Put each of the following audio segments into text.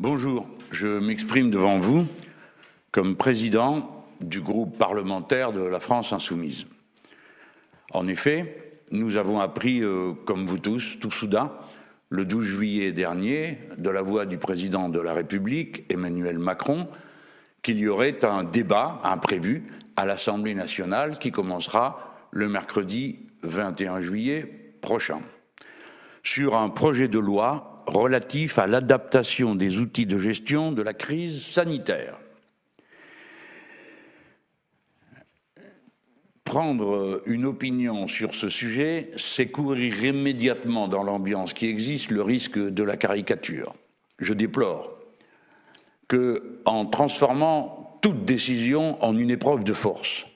Bonjour, je m'exprime devant vous comme président du groupe parlementaire de la France Insoumise. En effet, nous avons appris, comme vous tous, tout soudain, le 12 juillet dernier, de la voix du président de la République, Emmanuel Macron, qu'il y aurait un débat imprévu à l'Assemblée nationale qui commencera le mercredi 21 juillet prochain, sur un projet de loi relatif à l'adaptation des outils de gestion de la crise sanitaire. Prendre une opinion sur ce sujet, c'est courir immédiatement dans l'ambiance qui existe le risque de la caricature. Je déplore que, en transformant toute décision en une épreuve de force,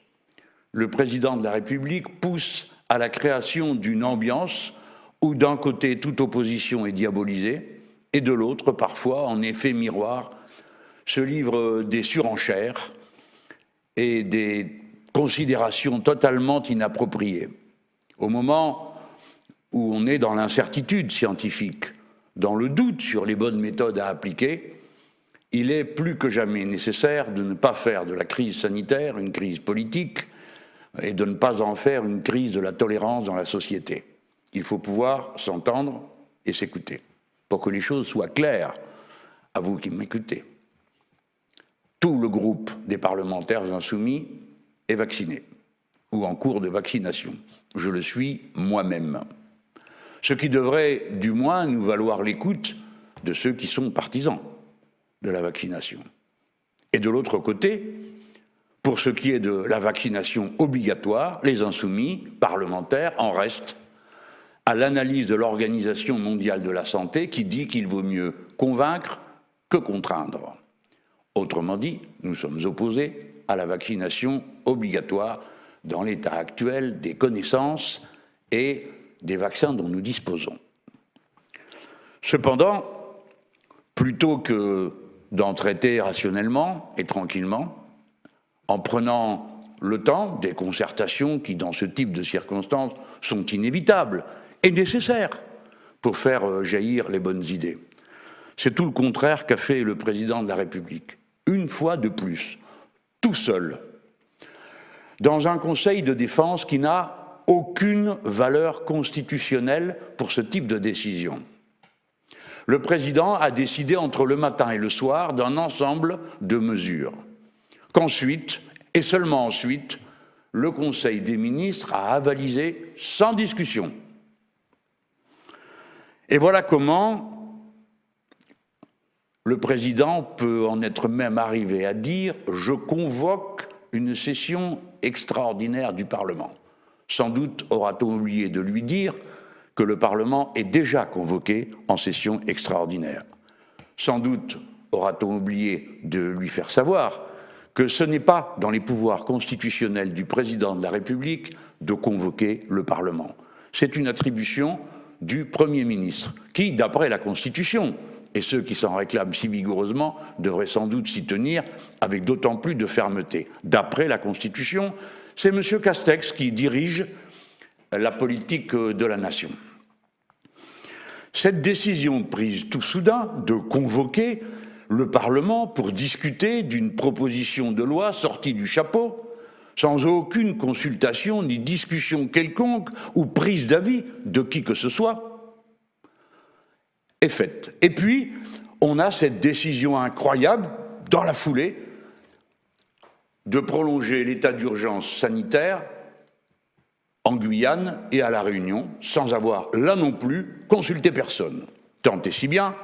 le président de la République pousse à la création d'une ambiance où d'un côté toute opposition est diabolisée et de l'autre, parfois, en effet miroir, se livrent des surenchères et des considérations totalement inappropriées. Au moment où on est dans l'incertitude scientifique, dans le doute sur les bonnes méthodes à appliquer, il est plus que jamais nécessaire de ne pas faire de la crise sanitaire une crise politique et de ne pas en faire une crise de la tolérance dans la société. Il faut pouvoir s'entendre et s'écouter, pour que les choses soient claires à vous qui m'écoutez. Tout le groupe des parlementaires insoumis est vacciné, ou en cours de vaccination. Je le suis moi-même. Ce qui devrait, du moins, nous valoir l'écoute de ceux qui sont partisans de la vaccination. Et de l'autre côté, pour ce qui est de la vaccination obligatoire, les insoumis parlementaires en restent à l'analyse de l'Organisation mondiale de la santé qui dit qu'il vaut mieux convaincre que contraindre. Autrement dit, nous sommes opposés à la vaccination obligatoire dans l'état actuel des connaissances et des vaccins dont nous disposons. Cependant, plutôt que d'en traiter rationnellement et tranquillement, en prenant le temps des concertations qui, dans ce type de circonstances, sont inévitables et nécessaires pour faire jaillir les bonnes idées. C'est tout le contraire qu'a fait le président de la République, une fois de plus, tout seul, dans un conseil de défense qui n'a aucune valeur constitutionnelle pour ce type de décision. Le président a décidé entre le matin et le soir d'un ensemble de mesures, qu'ensuite, et seulement ensuite, le Conseil des ministres a avalisé sans discussion. Et voilà comment le président peut en être même arrivé à dire « je convoque une session extraordinaire du Parlement ». Sans doute aura-t-on oublié de lui dire que le Parlement est déjà convoqué en session extraordinaire. Sans doute aura-t-on oublié de lui faire savoir que ce n'est pas dans les pouvoirs constitutionnels du président de la République de convoquer le Parlement. C'est une attribution du Premier ministre, qui, d'après la Constitution, et ceux qui s'en réclament si vigoureusement devraient sans doute s'y tenir avec d'autant plus de fermeté. D'après la Constitution, c'est M. Castex qui dirige la politique de la nation. Cette décision prise tout soudain de convoquer le Parlement pour discuter d'une proposition de loi sortie du chapeau, sans aucune consultation ni discussion quelconque ou prise d'avis de qui que ce soit, est faite. Et puis, on a cette décision incroyable, dans la foulée, de prolonger l'état d'urgence sanitaire en Guyane et à La Réunion, sans avoir, là non plus, consulté personne. Tant et si bien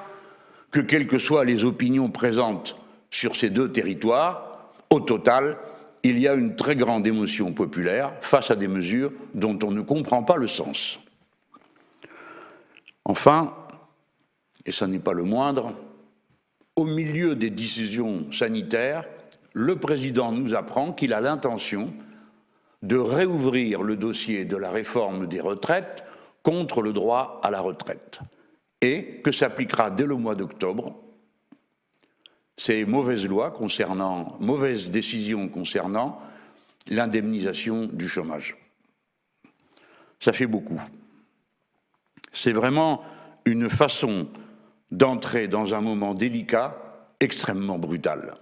que, quelles que soient les opinions présentes sur ces deux territoires, au total, il y a une très grande émotion populaire face à des mesures dont on ne comprend pas le sens. Enfin, et ce n'est pas le moindre, au milieu des décisions sanitaires, le président nous apprend qu'il a l'intention de réouvrir le dossier de la réforme des retraites contre le droit à la retraite et que s'appliquera dès le mois d'octobre ces mauvaises décisions concernant l'indemnisation du chômage. Ça fait beaucoup. C'est vraiment une façon d'entrer dans un moment délicat extrêmement brutal.